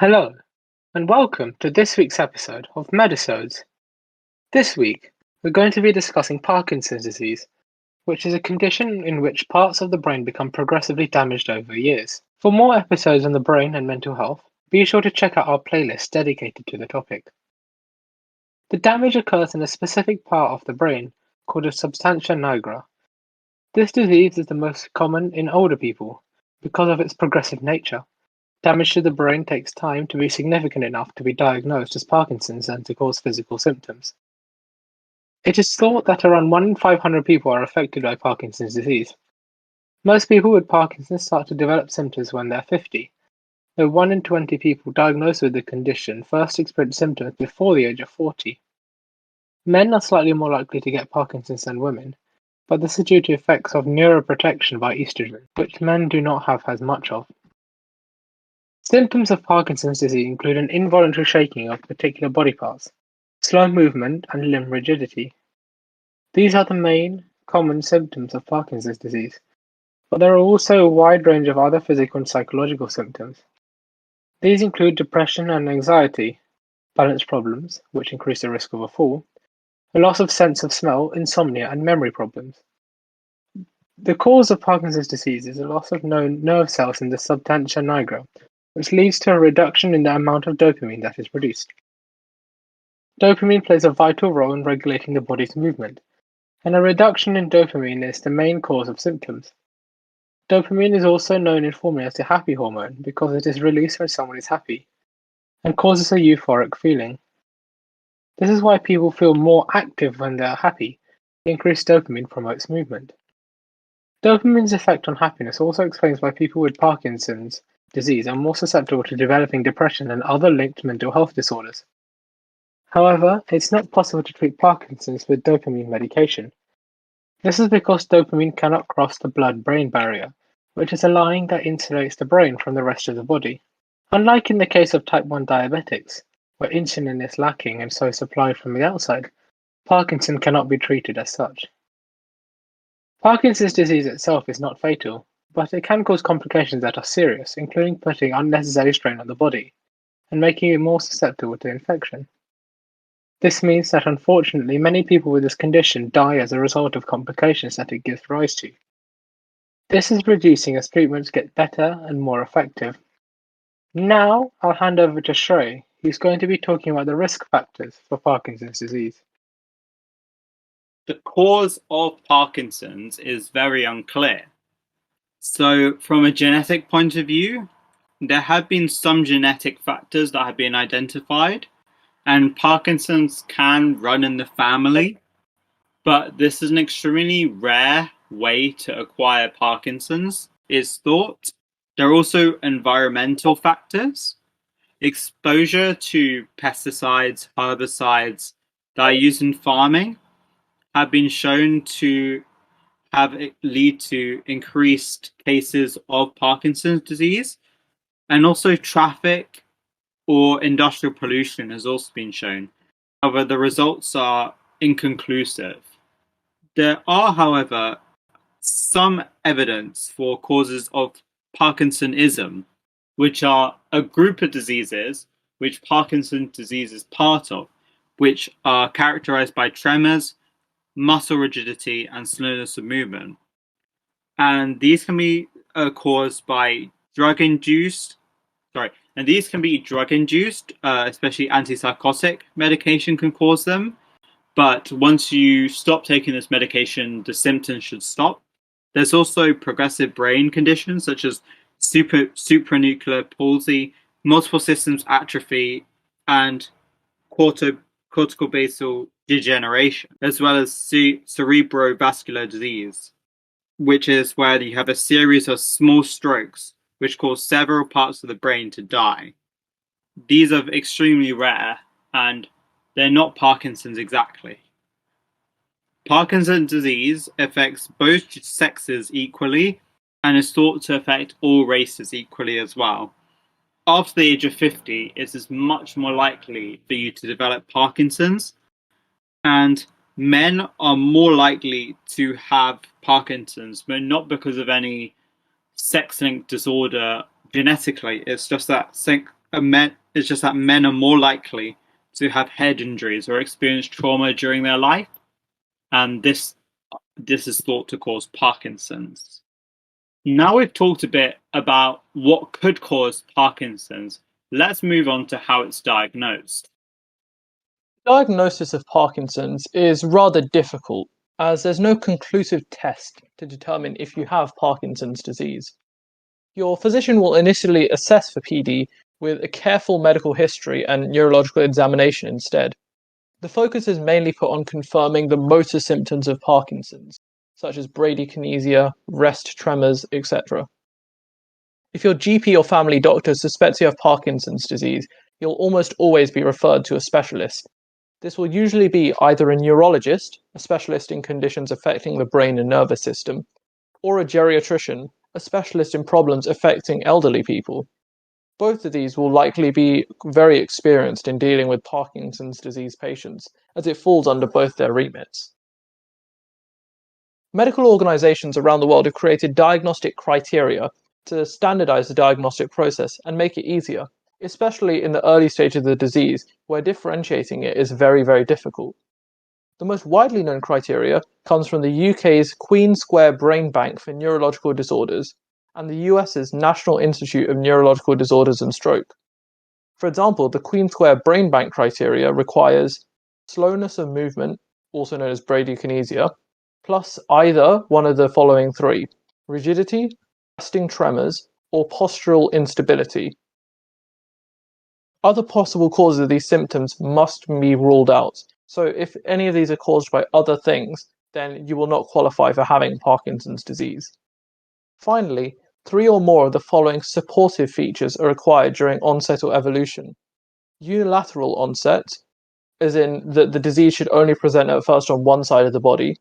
Hello, and welcome to this week's episode of Medisodes. This week, we're going to be discussing Parkinson's disease, which is a condition in which parts of the brain become progressively damaged over years. For more episodes on the brain and mental health, be sure to check out our playlist dedicated to the topic. The damage occurs in a specific part of the brain called a substantia nigra. This disease is the most common in older people because of its progressive nature. Damage to the brain takes time to be significant enough to be diagnosed as Parkinson's and to cause physical symptoms. It is thought that around 1 in 500 people are affected by Parkinson's disease. Most people with Parkinson's start to develop symptoms when they're 50, though 1 in 20 people diagnosed with the condition first experience symptoms before the age of 40. Men are slightly more likely to get Parkinson's than women, but this is due to effects of neuroprotection by estrogen, which men do not have as much of. Symptoms of Parkinson's disease include an involuntary shaking of particular body parts, slow movement, and limb rigidity. These are the main common symptoms of Parkinson's disease, but there are also a wide range of other physical and psychological symptoms. These include depression and anxiety, balance problems, which increase the risk of a fall, a loss of sense of smell, insomnia, and memory problems. The cause of Parkinson's disease is a loss of known nerve cells in the substantia nigra, which leads to a reduction in the amount of dopamine that is produced. Dopamine plays a vital role in regulating the body's movement, and a reduction in dopamine is the main cause of symptoms. Dopamine is also known informally as the happy hormone because it is released when someone is happy and causes a euphoric feeling. This is why people feel more active when they are happy. Increased dopamine promotes movement. Dopamine's effect on happiness also explains why people with Parkinson's disease are more susceptible to developing depression and other linked mental health disorders. However, it's not possible to treat Parkinson's with dopamine medication. This is because dopamine cannot cross the blood-brain barrier, which is a line that insulates the brain from the rest of the body. Unlike in the case of type 1 diabetics, where insulin is lacking and so supplied from the outside, Parkinson cannot be treated as such. Parkinson's disease itself is not fatal, but it can cause complications that are serious, including putting unnecessary strain on the body and making it more susceptible to infection. This means that unfortunately many people with this condition die as a result of complications that it gives rise to. This is reducing as treatments get better and more effective. Now I'll hand over to Shrey, who's going to be talking about the risk factors for Parkinson's disease. The cause of Parkinson's is very unclear. So, from a genetic point of view, there have been some genetic factors that have been identified, and Parkinson's can run in the family, but this is an extremely rare way to acquire Parkinson's, is thought. There are also environmental factors. Exposure to pesticides, herbicides that are used in farming have been shown to lead to increased cases of Parkinson's disease, and also traffic or industrial pollution has also been shown. However, the results are inconclusive. There are, however, some evidence for causes of Parkinsonism, which are a group of diseases which Parkinson's disease is part of, which are characterized by tremors, muscle rigidity, and slowness of movement. And these can be caused by drug-induced, especially antipsychotic medication can cause them. But once you stop taking this medication, the symptoms should stop. There's also progressive brain conditions such as supranuclear palsy, multiple systems atrophy, and cortical basal degeneration, as well as cerebrovascular disease, which is where you have a series of small strokes which cause several parts of the brain to die. These are extremely rare, and they're not Parkinson's exactly. Parkinson's disease affects both sexes equally and is thought to affect all races equally as well. After the age of 50, it is much more likely for you to develop Parkinson's, and men are more likely to have Parkinson's, but not because of any sex-linked disorder genetically. It's just that it's just that men are more likely to have head injuries or experience trauma during their life, and this is thought to cause Parkinson's. Now we've talked a bit about what could cause Parkinson's, let's move on to how it's diagnosed. Diagnosis of Parkinson's is rather difficult, as there's no conclusive test to determine if you have Parkinson's disease. Your physician will initially assess for PD with a careful medical history and neurological examination instead. The focus is mainly put on confirming the motor symptoms of Parkinson's, such as bradykinesia, rest tremors, etc. If your GP or family doctor suspects you have Parkinson's disease, you'll almost always be referred to a specialist. This will usually be either a neurologist, a specialist in conditions affecting the brain and nervous system, or a geriatrician, a specialist in problems affecting elderly people. Both of these will likely be very experienced in dealing with Parkinson's disease patients, as it falls under both their remits. Medical organizations around the world have created diagnostic criteria to standardize the diagnostic process and make it easier, especially in the early stage of the disease, where differentiating it is very, very difficult. The most widely known criteria comes from the UK's Queen Square Brain Bank for Neurological Disorders and the US's National Institute of Neurological Disorders and Stroke. For example, the Queen Square Brain Bank criteria requires slowness of movement, also known as bradykinesia, plus either one of the following three: rigidity, resting tremors, or postural instability. Other possible causes of these symptoms must be ruled out. So if any of these are caused by other things, then you will not qualify for having Parkinson's disease. Finally, 3 or more of the following supportive features are required during onset or evolution. Unilateral onset, as in that the disease should only present at first on one side of the body.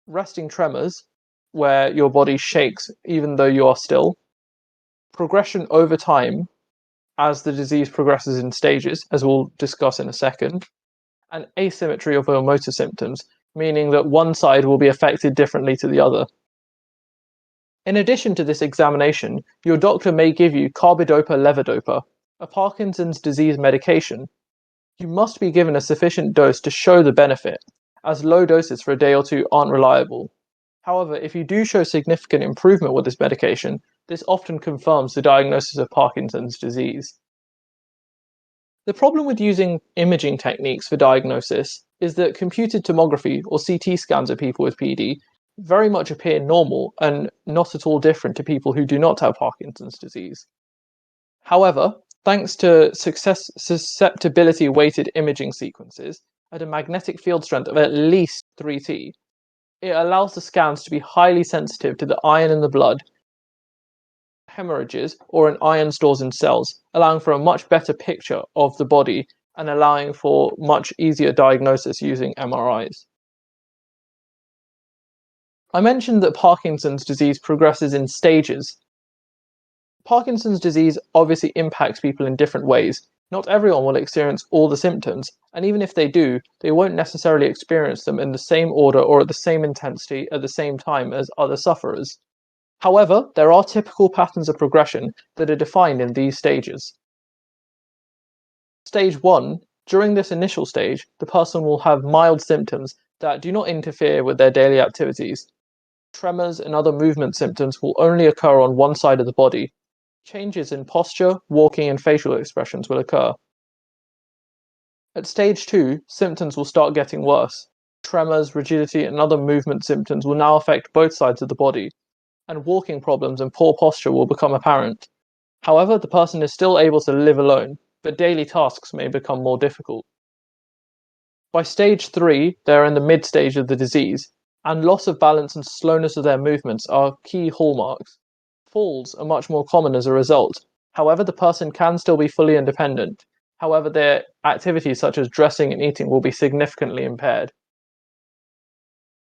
Resting tremors, where your body shakes even though you are still. Progression over time, as the disease progresses in stages, as we'll discuss in a second. And asymmetry of your motor symptoms, meaning that one side will be affected differently to the other. In addition to this examination, your doctor may give you carbidopa-levodopa, a Parkinson's disease medication. You must be given a sufficient dose to show the benefit, as low doses for a day or two aren't reliable. However, if you do show significant improvement with this medication, this often confirms the diagnosis of Parkinson's disease. The problem with using imaging techniques for diagnosis is that computed tomography or CT scans of people with PD very much appear normal and not at all different to people who do not have Parkinson's disease. However, thanks to susceptibility-weighted imaging sequences at a magnetic field strength of at least 3T, it allows the scans to be highly sensitive to the iron in the blood, hemorrhages, or in iron stores in cells, allowing for a much better picture of the body and allowing for much easier diagnosis using MRIs. I mentioned that Parkinson's disease progresses in stages. Parkinson's disease obviously impacts people in different ways. Not everyone will experience all the symptoms, and even if they do, they won't necessarily experience them in the same order or at the same intensity at the same time as other sufferers. However, there are typical patterns of progression that are defined in these stages. Stage 1. During this initial stage, the person will have mild symptoms that do not interfere with their daily activities. Tremors and other movement symptoms will only occur on one side of the body. Changes in posture, walking, and facial expressions will occur. At stage 2, symptoms will start getting worse. Tremors, rigidity, and other movement symptoms will now affect both sides of the body, and walking problems and poor posture will become apparent. However, the person is still able to live alone, but daily tasks may become more difficult. By stage 3, they are in the mid-stage of the disease, and loss of balance and slowness of their movements are key hallmarks. Falls are much more common as a result. However, the person can still be fully independent. However, their activities such as dressing and eating will be significantly impaired.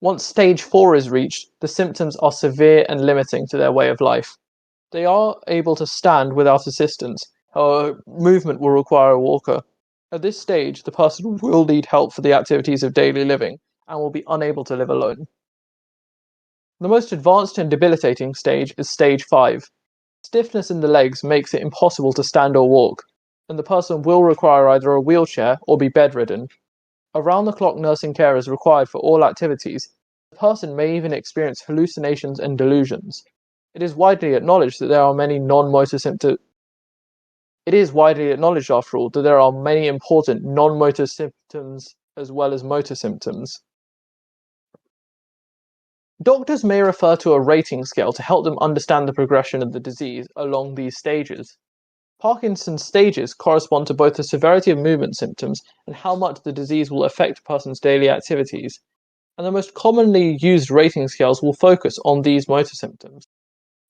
Once stage 4 is reached, the symptoms are severe and limiting to their way of life. They are able to stand without assistance, however, movement will require a walker. At this stage, the person will need help for the activities of daily living and will be unable to live alone. The most advanced and debilitating stage is stage 5. Stiffness in the legs makes it impossible to stand or walk, and the person will require either a wheelchair or be bedridden. Around-the-clock nursing care is required for all activities. The person may even experience hallucinations and delusions. It is widely acknowledged, after all, that there are many important non-motor symptoms as well as motor symptoms. Doctors may refer to a rating scale to help them understand the progression of the disease along these stages. Parkinson's stages correspond to both the severity of movement symptoms and how much the disease will affect a person's daily activities, and the most commonly used rating scales will focus on these motor symptoms.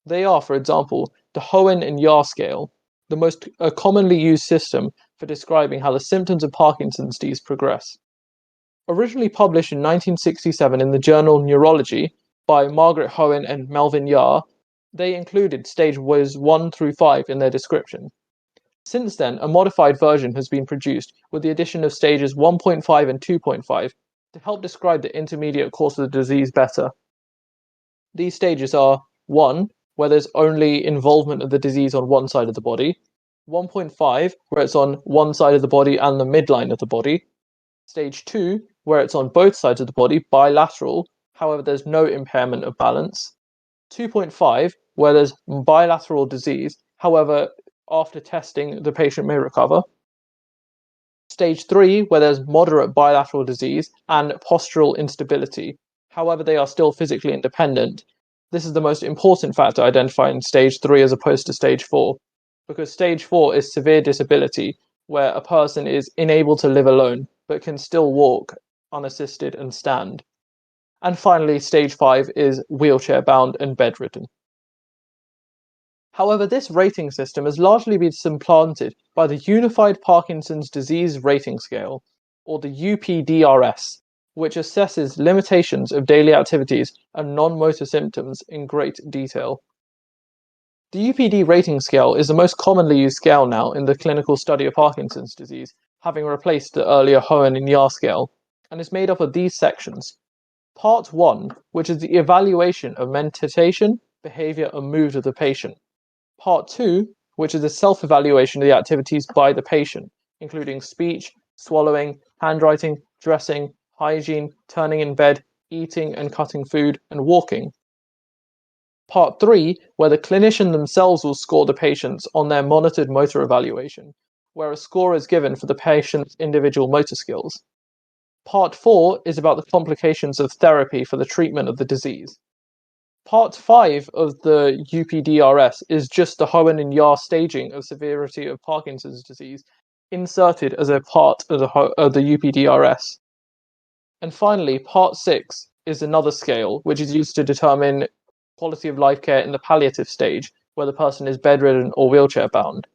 They are, for example, the Hoehn and Yahr scale, the most commonly used system for describing how the symptoms of Parkinson's disease progress. Originally published in 1967 in the journal Neurology by Margaret Hoehn and Melvin Yahr, they included stages 1 through 5 in their description. Since then, a modified version has been produced with the addition of stages 1.5 and 2.5 to help describe the intermediate course of the disease better. These stages are 1, where there's only involvement of the disease on one side of the body, 1.5, where it's on one side of the body and the midline of the body, stage 2, where it's on both sides of the body, bilateral, however there's no impairment of balance, 2.5, where there's bilateral disease, however after testing the patient may recover, stage 3, where there's moderate bilateral disease and postural instability, however they are still physically independent. This is the most important factor identified in stage 3 as opposed to stage 4, because stage 4 is severe disability, where a person is unable to live alone, but can still walk unassisted and stand. And finally, stage 5 is wheelchair-bound and bedridden. However, this rating system has largely been supplanted by the Unified Parkinson's Disease Rating Scale, or the UPDRS, which assesses limitations of daily activities and non-motor symptoms in great detail. The UPD rating scale is the most commonly used scale now in the clinical study of Parkinson's disease, having replaced the earlier Hoehn and Yahr scale, and is made up of these sections. Part 1, which is the evaluation of mentation, behavior, and mood of the patient. Part 2, which is the self-evaluation of the activities by the patient, including speech, swallowing, handwriting, dressing, hygiene, turning in bed, eating and cutting food, and walking. Part 3, where the clinician themselves will score the patients on their monitored motor evaluation, where a score is given for the patient's individual motor skills. Part 4 is about the complications of therapy for the treatment of the disease. Part 5 of the UPDRS is just the Hoehn and Yahr staging of severity of Parkinson's disease, inserted as a part of the UPDRS. And finally, Part 6 is another scale, which is used to determine quality of life care in the palliative stage, where the person is bedridden or wheelchair-bound.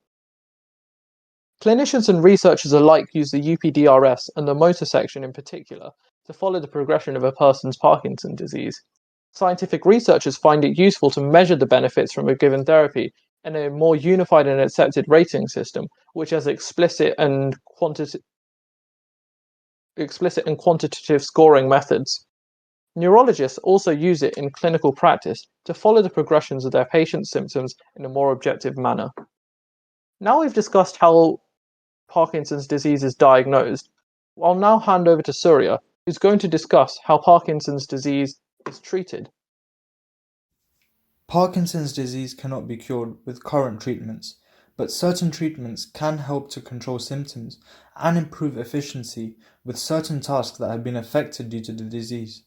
Clinicians and researchers alike use the UPDRS and the motor section in particular to follow the progression of a person's Parkinson's disease. Scientific researchers find it useful to measure the benefits from a given therapy in a more unified and accepted rating system, which has explicit and quantitative scoring methods. Neurologists also use it in clinical practice to follow the progressions of their patients' symptoms in a more objective manner. Now we've discussed how Parkinson's disease is diagnosed, I'll now hand over to Surya, who's going to discuss how Parkinson's disease is treated. Parkinson's disease cannot be cured with current treatments, but certain treatments can help to control symptoms and improve efficiency with certain tasks that have been affected due to the disease.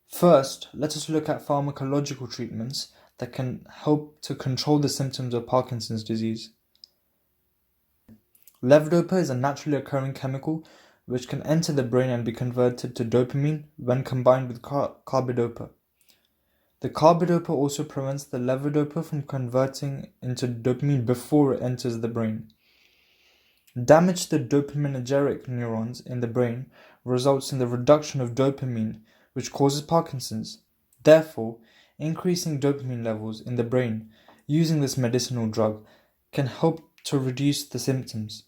First, let us look at pharmacological treatments that can help to control the symptoms of Parkinson's disease. Levodopa is a naturally occurring chemical which can enter the brain and be converted to dopamine when combined with carbidopa. The carbidopa also prevents the levodopa from converting into dopamine before it enters the brain. Damage to the dopaminergic neurons in the brain results in the reduction of dopamine, which causes Parkinson's. Therefore, increasing dopamine levels in the brain using this medicinal drug can help to reduce the symptoms.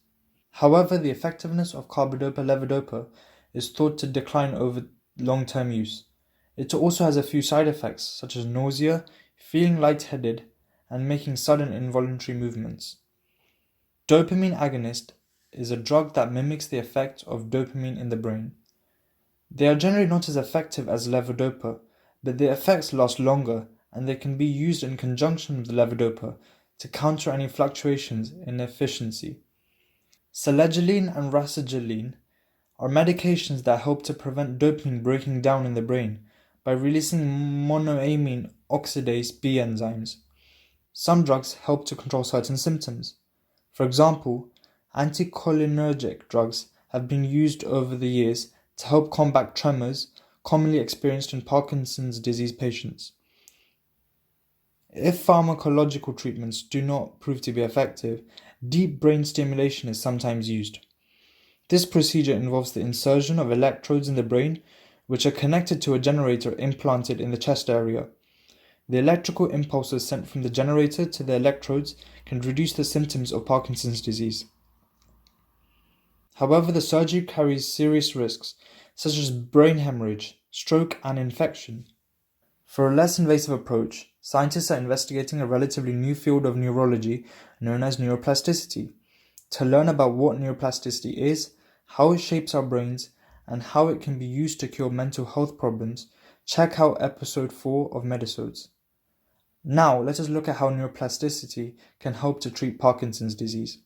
However, the effectiveness of carbidopa-levodopa is thought to decline over long-term use. It also has a few side effects such as nausea, feeling lightheaded, and making sudden involuntary movements. Dopamine agonist is a drug that mimics the effect of dopamine in the brain. They are generally not as effective as levodopa, but their effects last longer and they can be used in conjunction with levodopa to counter any fluctuations in efficiency. Selegiline and rasagiline are medications that help to prevent dopamine breaking down in the brain by releasing monoamine oxidase B enzymes. Some drugs help to control certain symptoms. For example, anticholinergic drugs have been used over the years to help combat tremors commonly experienced in Parkinson's disease patients. If pharmacological treatments do not prove to be effective, deep brain stimulation is sometimes used. This procedure involves the insertion of electrodes in the brain, which are connected to a generator implanted in the chest area. The electrical impulses sent from the generator to the electrodes can reduce the symptoms of Parkinson's disease. However, the surgery carries serious risks, such as brain hemorrhage, stroke, and infection. For a less invasive approach, scientists are investigating a relatively new field of neurology known as neuroplasticity. To learn about what neuroplasticity is, how it shapes our brains, and how it can be used to cure mental health problems, check out episode 4 of Medisodes. Now, let us look at how neuroplasticity can help to treat Parkinson's disease.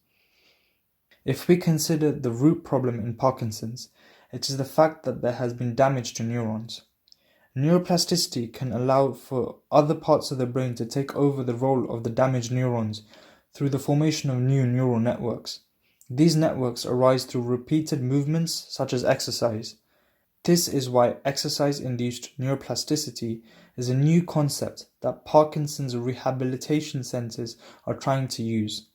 If we consider the root problem in Parkinson's, it is the fact that there has been damage to neurons. Neuroplasticity can allow for other parts of the brain to take over the role of the damaged neurons through the formation of new neural networks. These networks arise through repeated movements such as exercise. This is why exercise-induced neuroplasticity is a new concept that Parkinson's rehabilitation centers are trying to use.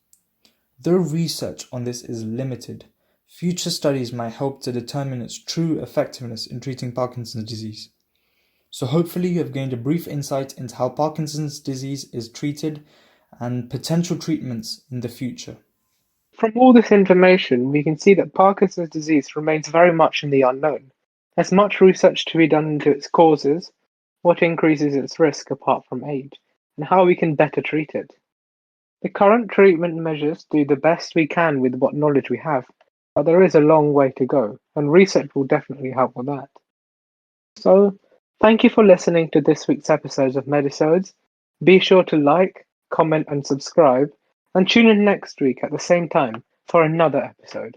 Though research on this is limited, future studies might help to determine its true effectiveness in treating Parkinson's disease. So hopefully you have gained a brief insight into how Parkinson's disease is treated and potential treatments in the future. From all this information, we can see that Parkinson's disease remains very much in the unknown. There's much research to be done into its causes, what increases its risk apart from age, and how we can better treat it. The current treatment measures do the best we can with what knowledge we have, but there is a long way to go, and research will definitely help with that. So, thank you for listening to this week's episodes of Medisodes. Be sure to like, comment, and subscribe, and tune in next week at the same time for another episode.